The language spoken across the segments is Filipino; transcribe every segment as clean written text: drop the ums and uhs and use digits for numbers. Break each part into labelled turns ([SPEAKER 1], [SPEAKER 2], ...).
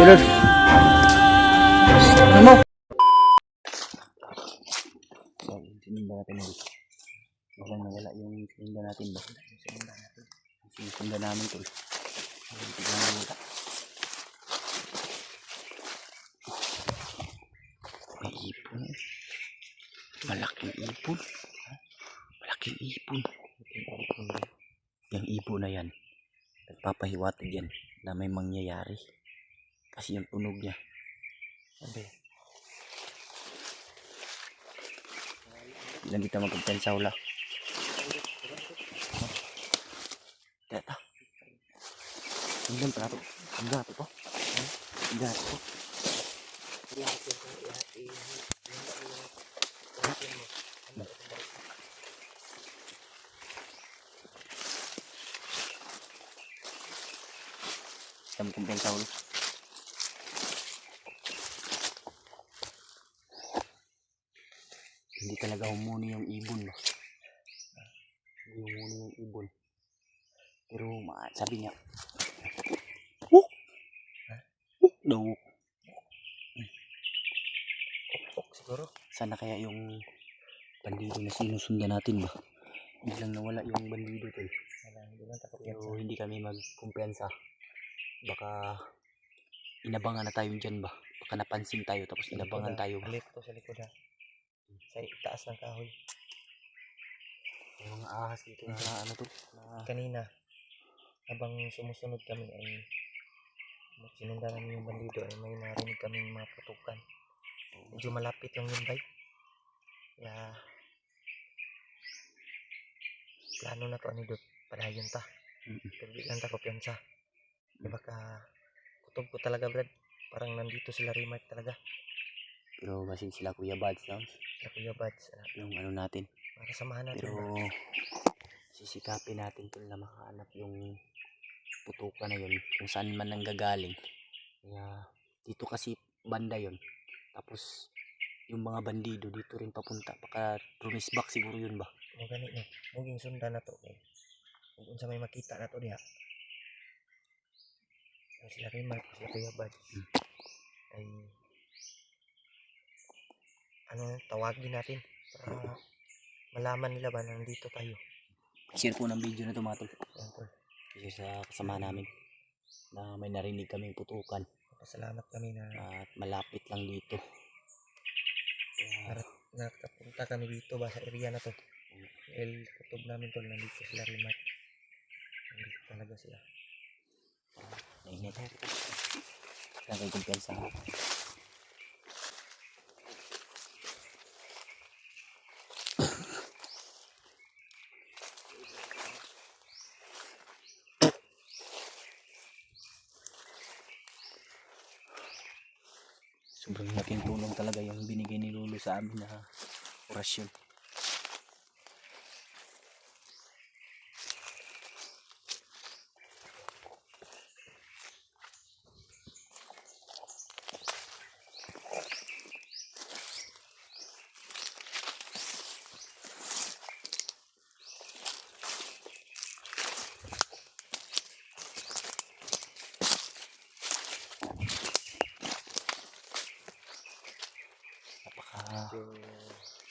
[SPEAKER 1] Lord. Ano mo? So, sinunda natin ulit. Walang nawala yung sinunda natin ba? Sinunda namin ito. Tignan mo wala. May ipon. Malaking ipon. Malaking ipon. Yung ibon na yan, nagpapahiwatig yan na may mangyayari. Kasi yung tunog niya. Sabi. Ilan dito magpagpensa wala. Teta. Ilan pa nato? Ang gato po. Ang gato po. Kita magpagpensa wala. Hindi talaga humuni yung ibon ba? Hindi humuni yung ibon. Pero sabi niya, Wuk! Wuk daw. Siguro. Sana kaya yung bandido na sinusundan natin ba? Biglang nawala yung bandido tol. Pero hindi kami magkumpiyansa. Baka inabangan na tayo dyan ba? Baka napansin tayo tapos inabangan tayo ba?
[SPEAKER 2] Alit to sa likod ha. Sa taas ng kahoy.
[SPEAKER 1] May mga ahas dito na ano to?
[SPEAKER 2] Kanina, habang sumusunod kami ay sinundan namin yung bandido ay may narinig kaming mga putukan. Medyo malapit lang yun bay. Kaya plano na to anidot. Padayon ta. Pero di lang ta kumpiyansa. Baka kutob ko talaga brad. Parang nandito sila remark talaga.
[SPEAKER 1] Pero kasi sila Kuya Bads lang.
[SPEAKER 2] Sila Kuya Bads.
[SPEAKER 1] Yung ano natin.
[SPEAKER 2] Para samahan natin.
[SPEAKER 1] Pero sisikapin natin tol na makahanap yung putukan na yun. Kung saan man nanggagaling. Kaya dito kasi banda yun. Tapos yung mga bandido dito rin papunta. Baka rumisbak siguro yun ba?
[SPEAKER 2] O ganit no. Muging sundan na to. Kung sa may makita na to diha. Sila remark. Sila Kuya Bads. Ay ano tawagin natin para malaman nila ba nandito tayo.
[SPEAKER 1] Share po ng video na to mga tol.
[SPEAKER 2] Yan tol.
[SPEAKER 1] Kasi sa kasama namin na may narinig kaming putukan.
[SPEAKER 2] Pasalamat kami na
[SPEAKER 1] at malapit lang dito.
[SPEAKER 2] Kaya nakapunta kami dito ba sa area na to. El kutob namin tol nandito sila remark. Nandito talaga sila.
[SPEAKER 1] Nainit. Lagay kumpiyansa. Sobrang laking tulong talaga yung binigay ni Lolo sa amin na orasyon.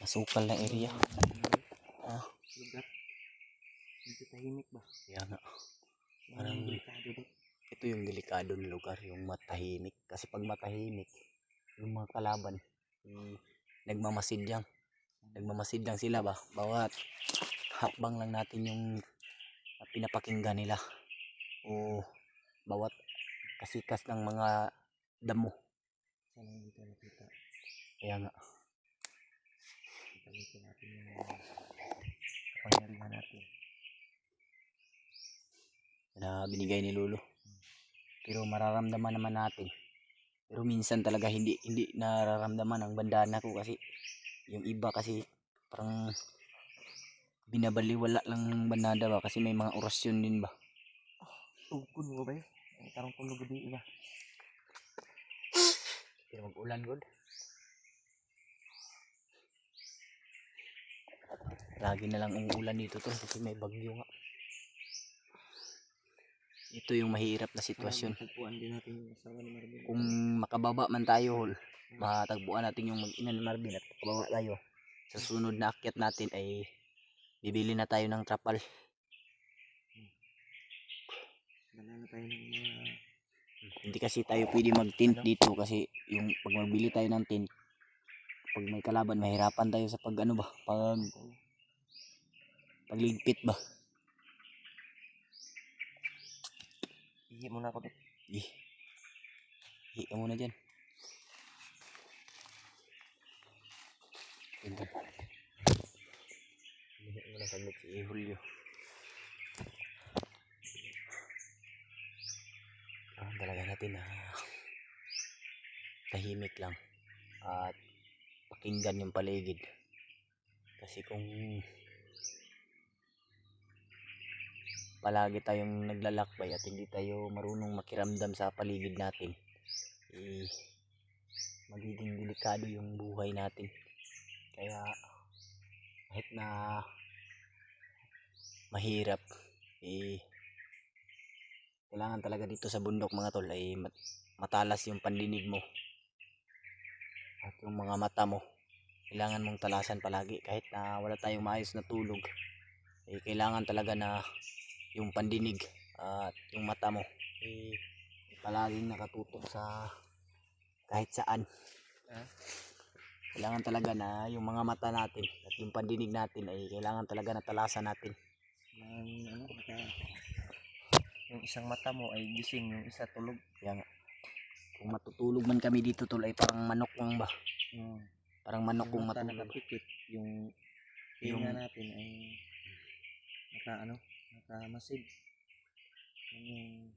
[SPEAKER 1] Masukal na area.
[SPEAKER 2] Lugar. Hindi tahimik ba?
[SPEAKER 1] Kaya nga. Parang ito yung delikado na lugar, yung matahimik. Kasi pag matahimik, yung mga kalaban, nagmamasidyang. Nagmamasidyang sila ba? Bawat hakbang lang natin yung pinapakinggan nila. O bawat kasikas ng mga damo.
[SPEAKER 2] Sana hindi tayo nakita.
[SPEAKER 1] Kaya nga.
[SPEAKER 2] Gamitin natin yung kapangyarihan natin
[SPEAKER 1] Na binigay ni Lolo. Pero mararamdaman naman natin. Pero minsan talaga hindi nararamdaman ang bandana ko kasi yung iba kasi parang binabaliwala lang ng bandana ba kasi may mga orasyon din ba.
[SPEAKER 2] tugkod mo ba tarong tulog di ba
[SPEAKER 1] Pero mag-ulan god. Lagi na lang umuulan dito to kasi may bagyo nga. ito yung mahirap na sitwasyon.
[SPEAKER 2] Tagpuan din natin yung asawa ni Marvin.
[SPEAKER 1] Kung makababa man tayo, Hol, matagpuan natin yung mag-ina ni Marvin at makababa tayo. Sa sunod na akyat natin ay bibili na tayo ng trapal.
[SPEAKER 2] Wala na tayo ng mga...
[SPEAKER 1] Hindi kasi tayo pwede mag-tent dito kasi yung pag magbili tayo ng tent, pag may kalaban mahirapan tayo sa pag ano ba, pagligpit ba.
[SPEAKER 2] Ihi muna ako dito.
[SPEAKER 1] Ihi ka muna dyan. Ito. Ihi muna kami si Julio. Talaga natin na tahimik lang at pakinggan yung paligid. Kasi kung palagi tayong naglalakbay at hindi tayo marunong makiramdam sa paligid natin, magiging delikado yung buhay natin. Kaya kahit na mahirap, kailangan talaga dito sa bundok mga tol ay matalas yung pandinig mo at yung mga mata mo. Kailangan mong talasan palagi kahit na wala tayong maayos na tulog. Kailangan talaga na yung pandinig at yung mata mo palaging nakatutok sa kahit saan. Kailangan talaga na yung mga mata natin at yung pandinig natin ay kailangan talaga na talasan natin.
[SPEAKER 2] Yung isang mata mo ay gising, yung isa tulog.
[SPEAKER 1] Kaya nga, kung matutulog man kami dito tol ay parang manok lang ba? Parang manok kung matulog.
[SPEAKER 2] Nakapikit, yung tinga natin ay nakamasid. Yung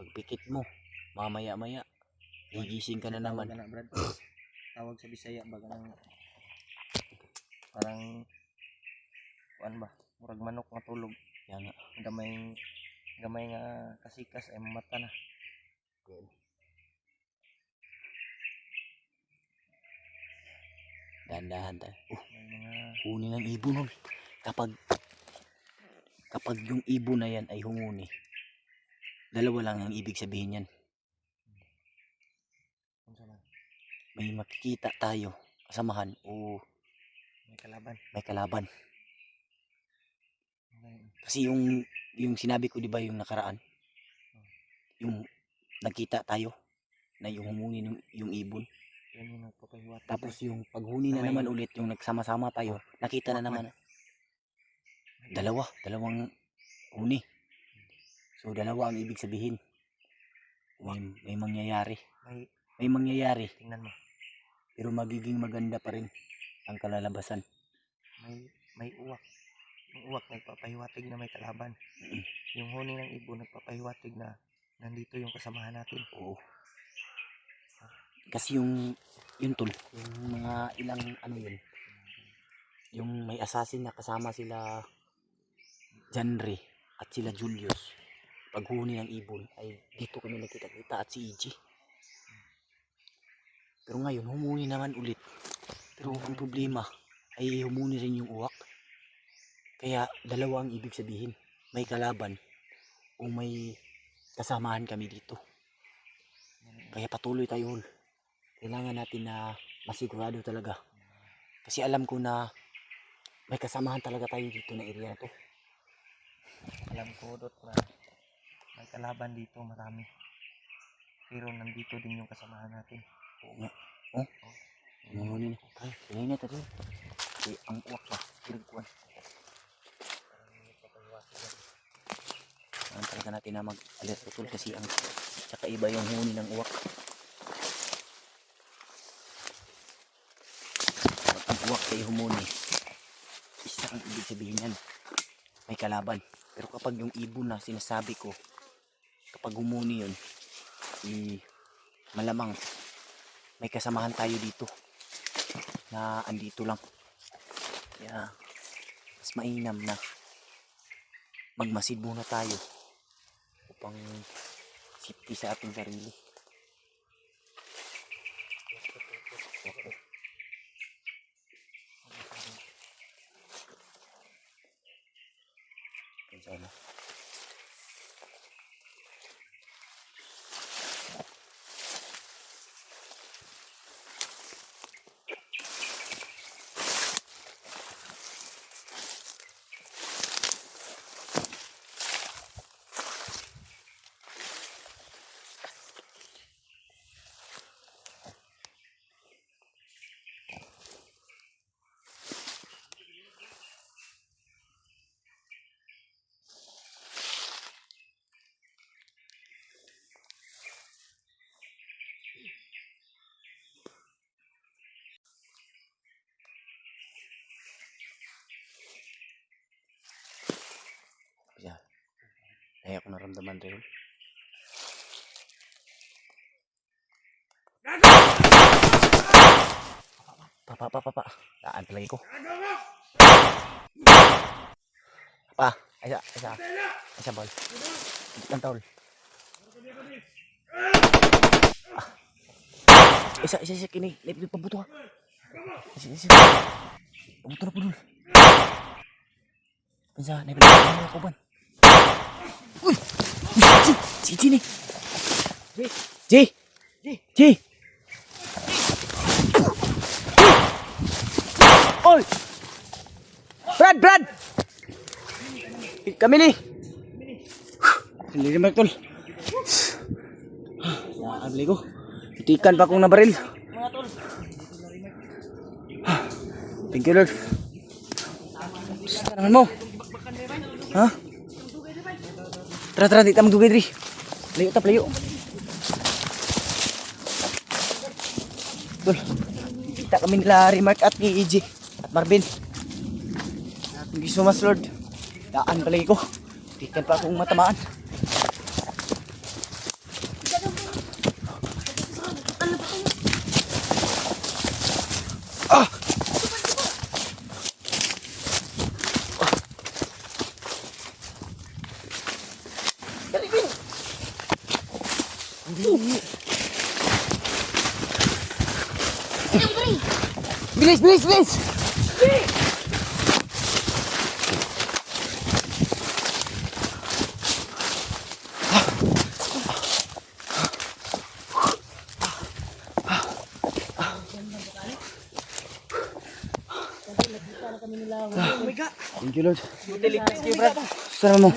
[SPEAKER 1] pagpikit mo, mamaya-maya gigising ka na naman.
[SPEAKER 2] Brad. Tawag sa Bisaya baga ng parang kuan ba? Murag manok nga tulog.
[SPEAKER 1] Kaya nga.
[SPEAKER 2] Gamay nga kasikas ay mata na.
[SPEAKER 1] Dahan-dahan tayo. Huni ng ibon hol. Kapag yung ibon na yan ay humuni, dalawa lang ang ibig sabihin yan. May makikita tayo kasamahan o may kalaban. Kasi yung sinabi ko, di ba, yung nakaraan, yung nagkita tayo na yung humuni yung ibon, tapos yung paghuni na naman ulit, yung nagsama-sama tayo, nakita na naman dalawang huni. So dalawa ang ibig sabihin. May mangyayari.
[SPEAKER 2] Tingnan mo.
[SPEAKER 1] Pero magiging maganda pa rin ang kalalabasan.
[SPEAKER 2] May uwak. Yung uwak nagpapahiwatig na may kalaban. Yung huni ng ibon nagpapahiwatig na nandito yung kasamahan natin.
[SPEAKER 1] Oo. Kasi yung tol, yung mga ilang yun, yung may assassin na kasama sila Janre at sila Julius, paghuni ng ibon ay dito kami nakita-kita at si EG. Pero ngayon humuni naman ulit. Pero ang problema ay humuni rin yung uwak. Kaya dalawa ang ibig sabihin. May kalaban o may kasamahan kami dito. Kaya patuloy tayo hol. Kailangan natin na masigurado talaga. Kasi alam ko na may kasamahan talaga tayo dito na area na to.
[SPEAKER 2] Alam ko dot na may kalaban dito marami. Pero nandito din yung kasamahan natin.
[SPEAKER 1] Oo nga. Umunin na. Ay, tingnan na tayo. Kasi ang uwak ba? Pinagkuhan. Kailangan talaga natin na mag-alert tol kasi tsaka iba yung huni ng uwak. Pag ang uwak ay humuni, isa ang ibig sabihin yan. May kalaban. Pero kapag yung ibon na sinasabi ko, kapag humuni yun, malamang may kasamahan tayo dito na andito lang. Kaya mas mainam na magmasid muna tayo upang safety sa ating sarili. Sana May ako naramdaman rin. Pa. Daan palagi ko. Pa, isa ball. Ang tawol. Isa kini. Lepi pabuto ha. Isa. Pabuto na po dul. Pinsa, naipin na ako ban. Uy! Si ni. J! Oy! Brad! Kami ni. Hindi naman tol. Nakakabili ko. Itikan pa akong nabaril. Thank you Lord. Gusto naman mo. Ha? Tara, di tayo magdugay diri. Layo. Tol, kita kami nila Remark at ni EJ at Marvin. Thank you so much Lord. Daan palagi ko. Itikan pa akong matamaan. Bilis! Oh my God! Thank you Lord.
[SPEAKER 2] Utiligtas kayo, Brad.
[SPEAKER 1] Sana mo.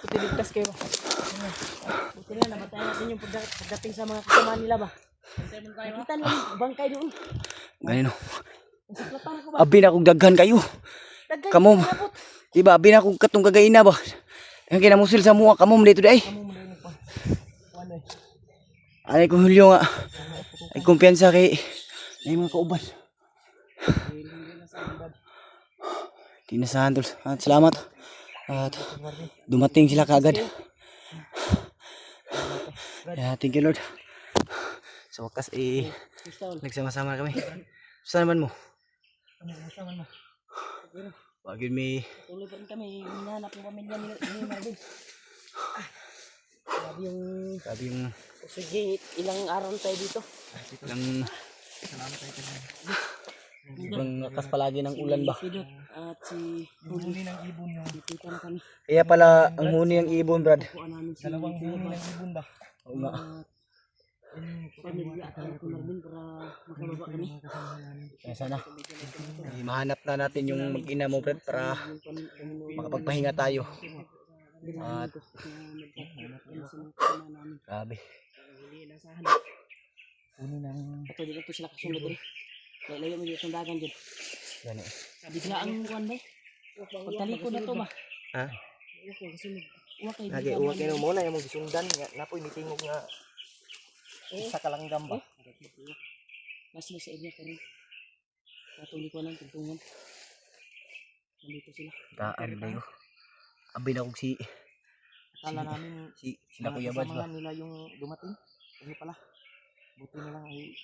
[SPEAKER 2] Utiligtas kayo. Buti na, nabatayan natin yung pagdating sa mga kasama nila ba? Nakita nyo, bangkay doon.
[SPEAKER 1] Ganino.
[SPEAKER 2] Nasiklatan ko ba?
[SPEAKER 1] Abi na kong daghan kayo. Kamu. Diba, abi na kong katong kagaina ba? Ang kinamusil sa mga kamom dito day. Anay kong Hulyo nga. Ay kumpiyansa kay ay mga kauban. Tinasahan tol. At salamat. At dumating sila kaagad. Thank you Lord. Sa wakas nagsama-sama kami. Saan naman mo? Wag yun may...
[SPEAKER 2] Tuloy pa rin kami, hinahanap yung pamilya ni Marvin.
[SPEAKER 1] Sabi yung...
[SPEAKER 2] Sige, ilang araw tayo dito.
[SPEAKER 1] Ilang... Sobrang lakas palagi ng ulan ba?
[SPEAKER 2] Pidot at si huli ng ibon yung dito na kami.
[SPEAKER 1] Kaya pala ang huni ng ibon Brad.
[SPEAKER 2] Dalawang huni ng ibon ba?
[SPEAKER 1] Oo nga.
[SPEAKER 2] Pamilya at ako Marvin para makababa kami.
[SPEAKER 1] Kaya sana. Mahanap na natin yung mag-ina mo Brad para makapagpahinga tayo. At... Grabe.
[SPEAKER 2] Ito dito sila kasunod rin. Layo mo dito ang dagan dyan.
[SPEAKER 1] Yan eh.
[SPEAKER 2] Bigla ang kuwan ba? Pagtalikod na to ba?
[SPEAKER 1] Ha?
[SPEAKER 2] Lagi, uwak kayo mo na yung mga gisundan. Napoy, mitingog nga. Sa kalanggam ba? Nasa sa area ka rin. Patuloy ko ng tugtungan. Nandito sila.
[SPEAKER 1] Daan ba yun? Abi na kong si...
[SPEAKER 2] Akala namin
[SPEAKER 1] Sila Kuya Bads ba?
[SPEAKER 2] nila yung dumating. Kasi pala, buti nilang ay...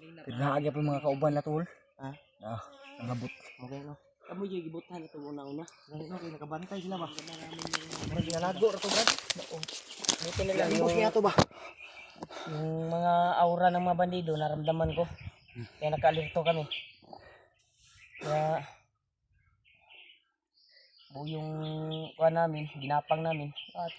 [SPEAKER 1] Pero naagya pa yung mga kauban na tol.
[SPEAKER 2] Ha?
[SPEAKER 1] Nangabot.
[SPEAKER 2] Okay no. Kamu yung gibutan ito una-una. Ganun no, kaya nakabantay sila ba? Marami ginalago ito Brad. Buti nila yung... Ito ba? Yung mga aura ng mga bandido, naramdaman ko. Kaya naka-alerto kami. Kaya... yung kuha namin, ginapang namin. At